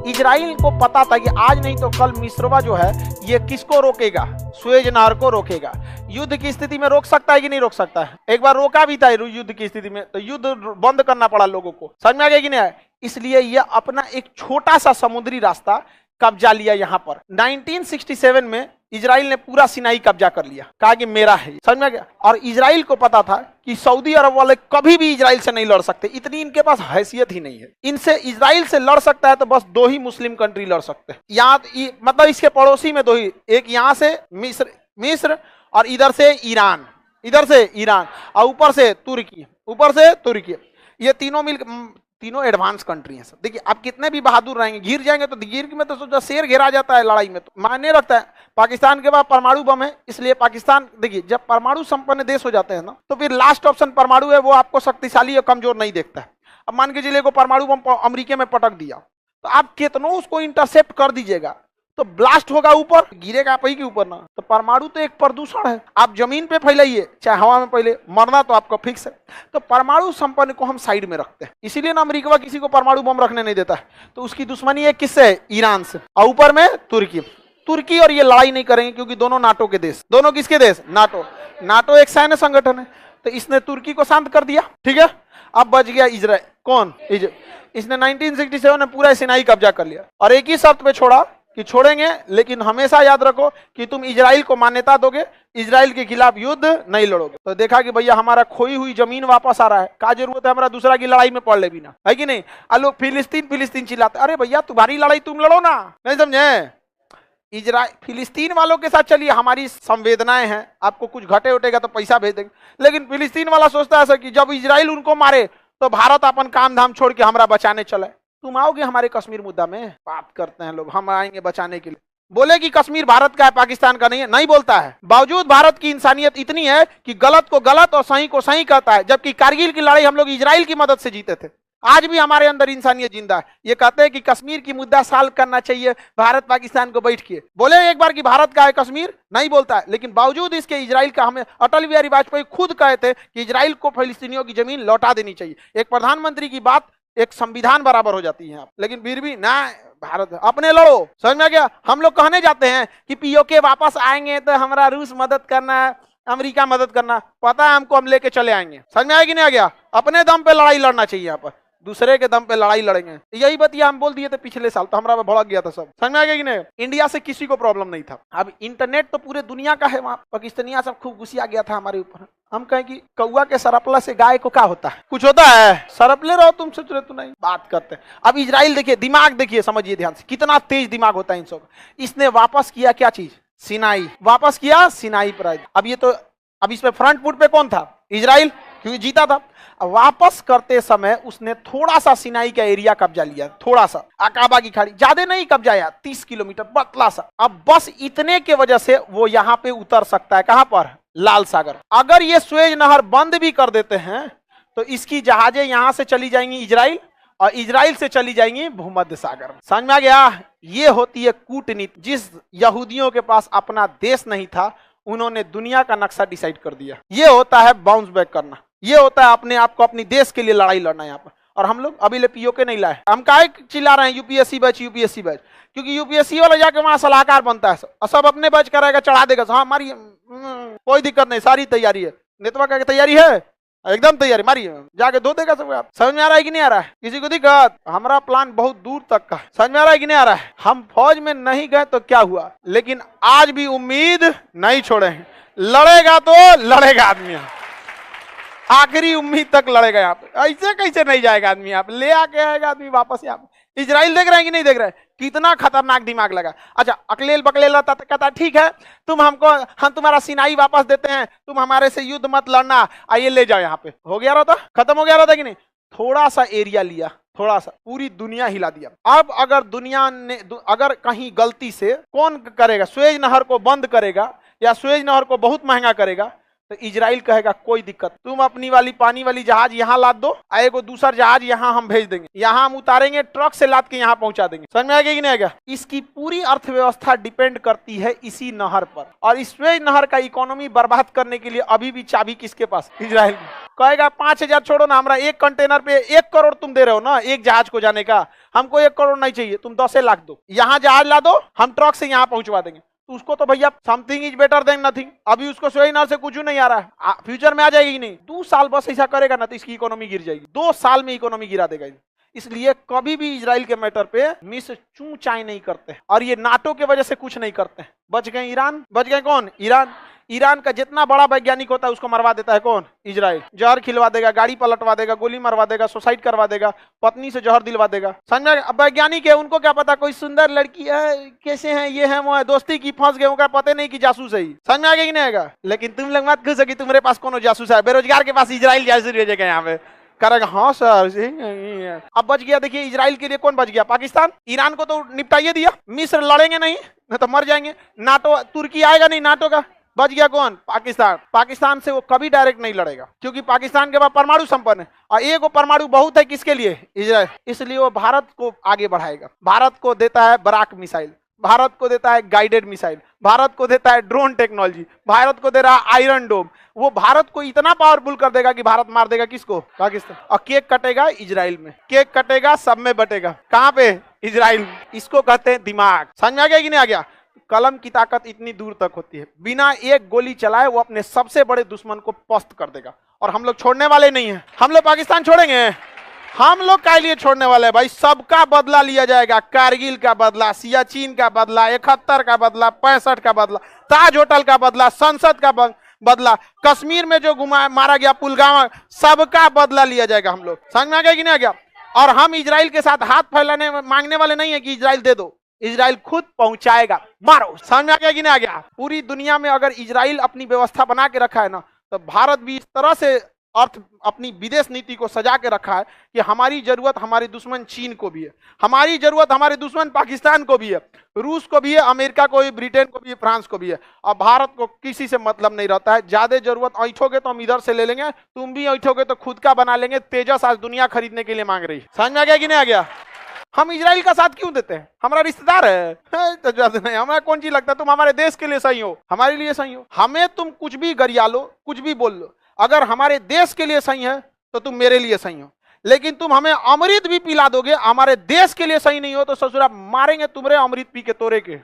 Israel को पता था कि आज नहीं तो कल मिस्रवा जो है ये किसको रोकेगा, सुएज नहर को रोकेगा। युद्ध की स्थिति में रोक सकता है कि नहीं रोक सकता है? एक बार रोका भी था युद्ध की स्थिति में, तो युद्ध बंद करना पड़ा लोगों को। समझ में आ गया कि नहीं? इसलिए यह अपना एक छोटा सा समुद्री रास्ता कब्जा लिया। यहाँ पर 1967 में इजराइल ने पूरा सिनाई कब्जा कर लिया, कहा कि मेरा है। समझ में आ गया? और इजराइल को पता था कि सऊदी अरब वाले कभी भी इजराइल से नहीं लड़ सकते, इतनी इनके पास हैसियत ही नहीं है। इनसे इजराइल से लड़ सकता है तो बस दो ही मुस्लिम कंट्री लड़ सकते हैं। यहाँ मतलब इसके पड़ोसी में दो ही, एक यहाँ से मिस्र और इधर से ईरान, और ऊपर से तुर्की। ये तीनों एडवांस कंट्री हैं सब। देखिए आप कितने भी बहादुर रहेंगे, घिर जाएंगे तो गिर में तो सोचा शेर घेरा जाता है लड़ाई में, तो मायने रखता है। पाकिस्तान के बाद परमाणु बम है, इसलिए पाकिस्तान, देखिए जब परमाणु संपन्न देश हो जाते हैं ना, तो फिर लास्ट ऑप्शन परमाणु है, वो आपको शक्तिशाली या कमजोर नहीं देखता है। अब मान के चलिए को परमाणु बम अमेरिका में पटक दिया, तो आप कितनों उसको इंटरसेप्ट कर दीजिएगा तो ब्लास्ट होगा ऊपर, गिरेगा आप ही के ऊपर ना। तो परमाणु तो एक प्रदूषण है, आप जमीन पे फैलाइए चाहे हवा में फैले, मरना तो आपका फिक्स है। तो परमाणु संपन्न को हम साइड में रखते हैं, इसीलिए ना अमेरिका किसी को परमाणु बम रखने नहीं देता है। तो उसकी दुश्मनी है किससे? ईरान से, और ऊपर में तुर्की और ये लड़ाई नहीं करेंगे क्योंकि दोनों नाटो के देश। दोनों किसके देश? नाटो एक सैन्य संगठन है, तो इसने तुर्की को शांत कर दिया। ठीक है, अब बच गया इजराइल। कौन? इसने 1967 में पूरा सिनाई कब्जा कर लिया और एक ही शर्त पे छोड़ा कि छोड़ेंगे, लेकिन हमेशा याद रखो कि तुम इजराइल को मान्यता दोगे, इजराइल के खिलाफ युद्ध नहीं लड़ोगे। तो देखा कि भैया हमारा खोई हुई जमीन वापस आ रहा है, क्या जरूरत है हमारा दूसरा की लड़ाई में पड़ ले बिना, है कि नहीं? लोग फिलिस्तीन चिल्लाते, अरे भैया तुम्हारी लड़ाई तुम लड़ो ना, नहीं समझे? इजराइल फिलिस्तीन वालों के साथ चलिए, हमारी संवेदनाएं हैं, आपको कुछ घटे उठेगा तो पैसा भेज देंगे। लेकिन फिलिस्तीन वाला सोचता है ऐसा कि जब इजराइल उनको मारे तो भारत अपन काम धाम छोड़ के हमारा बचाने चले। तुम आओगे हमारे कश्मीर मुद्दा में? बात करते हैं लोग, हम आएंगे बचाने के लिए। बोले कि कश्मीर भारत का है, पाकिस्तान का नहीं है, नहीं बोलता है। बावजूद भारत की इंसानियत इतनी है कि गलत को गलत और सही को सही कहता है। जबकि कारगिल की लड़ाई हम लोग इजराइल की मदद से जीते थे, आज भी हमारे अंदर इंसानियत जिंदा है। ये कहते हैं कि कश्मीर की मुद्दा सॉल्व करना चाहिए भारत पाकिस्तान को बैठ के। बोले एक बार कि भारत का है कश्मीर, नहीं बोलता है। लेकिन बावजूद इसके इजराइल का, हमें अटल बिहारी वाजपेयी खुद कहे थे कि इजराइल को फिलिस्तीनियों की जमीन लौटा देनी चाहिए। एक प्रधानमंत्री की बात एक संविधान बराबर हो जाती है, लेकिन फिर भी ना, भारत अपने लड़ो। समझ में आ गया? हम लोग कहने जाते हैं कि पीओके वापस आएंगे तो हमारा रूस मदद करना है, अमेरिका मदद करना, पता है हमको, हम लेके चले आएंगे। समझ में आया कि नहीं आ गया? अपने दम पे लड़ाई लड़ना चाहिए, यहाँ पर दूसरे के दम पे लड़ाई लड़ेंगे। यही बतिया हम बोल दिए थे पिछले साल, तो हमारा भड़क गया था सब। समझ में आ गया कि नहीं? इंडिया से किसी को प्रॉब्लम नहीं था। अब इंटरनेट तो पूरे दुनिया का है, वहाँ पाकिस्तानिया सब खूब गुस्सा गया था हमारे ऊपर। हम कहें कि कौआ के सरपला से गाय को क्या होता है? कुछ होता है? सरपले रहो तुम, सोच रहे तो नहीं। बात करते हैं। अब इजराइल देखिए, दिमाग देखिए, समझिए ध्यान से, कितना तेज दिमाग होता है इन सब। इसने वापस किया क्या चीज? सिनाई वापस किया, सिनाई पर। अब इसमें फ्रंट फुट पे कौन था? इजराइल, क्योंकि जीता था। वापस करते समय उसने थोड़ा सा सिनाई का एरिया कब्जा लिया, थोड़ा सा अकाबा की खाड़ी, ज्यादा नहीं कब्जाया, 30 किलोमीटर पतला सा। अब बस इतने के वजह से वो यहाँ पे उतर सकता है। कहां पर? लाल सागर। अगर ये सुएज नहर बंद भी कर देते हैं तो इसकी जहाजें यहां से चली जाएंगी इजराइल, और इजराइल से चली जाएंगी भूमध्य सागर। समझ में आ गया? ये होती है कूटनीति। जिस यहूदियों के पास अपना देश नहीं था, उन्होंने दुनिया का नक्शा डिसाइड कर दिया। ये होता है बाउंस बैक करना, ये होता है अपने आप को, अपनी देश के लिए लड़ाई लड़ना यहाँ पर। और हम लोग अभी ले पीओके नहीं लाए। हम काहे चिल्ला रहे हैं यूपीएससी बैच, क्योंकि यूपीएससी वाला जाके वहां सलाहकार बनता है, सब अपने बैच कराएगा, चढ़ा देगा। हाँ मारिए, कोई दिक्कत नहीं, सारी तैयारी है। नेतवा का तैयारी है, एकदम तैयारी, मारिए, जाके धो देगा सब। आप समझ में आ रहा है कि नहीं आ रहा है? किसी को दिक्कत? हमारा प्लान बहुत दूर तक का, समझ में आ रहा है कि नहीं आ रहा है? हम फौज में नहीं गए तो क्या हुआ, लेकिन आज भी उम्मीद नहीं छोड़े हैं। लड़ेगा तो लड़ेगा आदमी, आखिरी उम्मीद तक लड़ेगा यहाँ पे। ऐसे कैसे नहीं जाएगा आदमी? यहाँ पे ले आके आएगा आदमी वापस। यहाँ पे इजराइल देख रहे हैं कि नहीं देख रहे हैं? कितना खतरनाक दिमाग लगा। अच्छा, अकलेल बकलेल रहता तो कहता ठीक है, हम तुम्हारा सिनाई वापस देते हैं, तुम हमारे से युद्ध मत लड़ना, आइए ले जाओ। यहाँ पे हो गया रहता, खत्म हो गया रहता कि नहीं? थोड़ा सा एरिया लिया, थोड़ा सा, पूरी दुनिया हिला दिया। अब अगर दुनिया ने, अगर कहीं गलती से, कौन करेगा? सुएज नहर को बंद करेगा या सुएज नहर को बहुत महंगा करेगा, तो इजराइल कहेगा कोई दिक्कत, तुम अपनी वाली पानी वाली जहाज यहाँ लाद दो, आएगो दूसरा जहाज यहाँ हम भेज देंगे, यहाँ हम उतारेंगे, ट्रक से लाद के यहाँ पहुंचा देंगे। समझ में आएगा कि नहीं आएगा? इसकी पूरी अर्थव्यवस्था डिपेंड करती है इसी नहर पर, और इस सुएज नहर का इकोनॉमी बर्बाद करने के लिए अभी भी चाबी किसके पास? इजराइल में। कहेगा 5,000 छोड़ो ना, हमारा एक कंटेनर पे 1 करोड़ तुम दे रहे हो ना एक जहाज को जाने का, हमको 1 करोड़ नहीं चाहिए, तुम 10 लाख दो, यहाँ जहाज ला दो, हम ट्रक से यहाँ पहुंचवा देंगे। तो उसको तो भैया something is better than nothing, अभी उसको सुएज नहर से कुछ नहीं आ रहा है, फ्यूचर में आ जाएगी ही नहीं। 2 साल बस ऐसा करेगा ना तो इसकी इकोनॉमी गिर जाएगी, 2 साल में इकोनॉमी गिरा देगा। इसलिए कभी भी इजराइल के मैटर पे मिस्र चू चाय नहीं करते, और ये नाटो के वजह से कुछ नहीं करते। बच गए ईरान, बच गए कौन? ईरान। ईरान का जितना बड़ा वैज्ञानिक होता है उसको मरवा देता है कौन? इजराइल। जहर खिलवा देगा, गाड़ी पलटवा देगा, गोली मरवा देगा, सुसाइड करवा देगा, पत्नी से जहर दिलवा देगा। समझ, वैज्ञानिक है, उनको क्या पता कोई सुंदर लड़की है, कैसे है, ये है वो है, दोस्ती की फंस गए, उनका पता नहीं कि जासूस है। समझ में आएगा कि नहीं आएगा? लेकिन तुम लोग मत खुश हो कि तुम्हारे पास कौन जासूस है, बेरोजगार के पास इजराइल जासूस भेजेगा यहाँ पे, करेगा हाँ सर। अब बच गया, देखिए इजराइल के लिए कौन बच गया? पाकिस्तान। ईरान को तो निपटाइए दिया, मिस्र लड़ेंगे नहीं तो मर जाएंगे, नाटो तुर्की आएगा नहीं नाटो का, बच गया कौन? पाकिस्तान। पाकिस्तान से वो कभी डायरेक्ट नहीं लड़ेगा क्योंकि पाकिस्तान के पास परमाणु संपन्न है, और एक वो परमाणु बहुत है किसके लिए? इजराइल। इसलिए वो भारत को आगे बढ़ाएगा, भारत को देता है बराक मिसाइल, भारत को देता है गाइडेड मिसाइल, भारत को देता है ड्रोन टेक्नोलॉजी, भारत को दे रहा है आयरन डोम। वो भारत को इतना पावरफुल कर देगा कि भारत मार देगा किसको? पाकिस्तान। और केक कटेगा इजराइल में, केक कटेगा सब में बटेगा, कहां पे? इजराइल। इसको कहते हैं दिमाग। समझ में आ गया कि नहीं आ गया? कलम की ताकत इतनी दूर तक होती है, बिना एक गोली चलाए वो अपने सबसे बड़े दुश्मन को पस्त कर देगा, और हम लोग छोड़ने वाले नहीं हैं। हम लोग पाकिस्तान छोड़ेंगे? हम लोग काय लिए छोड़ने वाले हैं भाई? सबका बदला लिया जाएगा, कारगिल का बदला, सियाचिन का बदला, 71 का बदला, 65 का बदला, ताज होटल का बदला, संसद का बदला, कश्मीर में जो मारा गया पुलवामा, सबका बदला लिया जाएगा हम लोग। समझ में आ गया कि नहीं आ गया? और हम इजराइल के साथ हाथ फैलाने मांगने वाले नहीं है कि इजराइल दे दो, इजराइल खुद पहुंचाएगा, मारो। समझ में आ गया कि नहीं आ गया? पूरी दुनिया में अगर इजराइल अपनी व्यवस्था बना के रखा है ना, तो भारत भी इस तरह से अपनी विदेश नीति को सजा के रखा है कि हमारी जरूरत हमारे दुश्मन चीन को भी है, हमारी जरूरत हमारे दुश्मन पाकिस्तान को भी है, रूस को भी है, अमेरिका को भी, ब्रिटेन को भी है, फ्रांस को भी है। और भारत को किसी से मतलब नहीं रहता है। ज्यादा जरूरत ऐठोगे तो हम इधर से ले लेंगे, तुम भी ऐठोगे तो खुद का बना लेंगे। तेजस आज दुनिया खरीदने के लिए मांग रही है। समझ में आ गया कि नहीं आ गया? हम इजराइल का साथ क्यों देते हैं? हमारा रिश्तेदार है तो ज्यादा नहीं, हमें कौन चीज लगता है? तुम हमारे देश के लिए सही हो, हमारे लिए सही हो। हमें तुम कुछ भी गरिया लो, कुछ भी बोल लो, अगर हमारे देश के लिए सही है तो तुम मेरे लिए सही हो। लेकिन तुम हमें अमृत भी पिला दोगे, हमारे देश के लिए सही नहीं हो तो ससुरा मारेंगे तुम्हारे अमृत पी के तोरे के।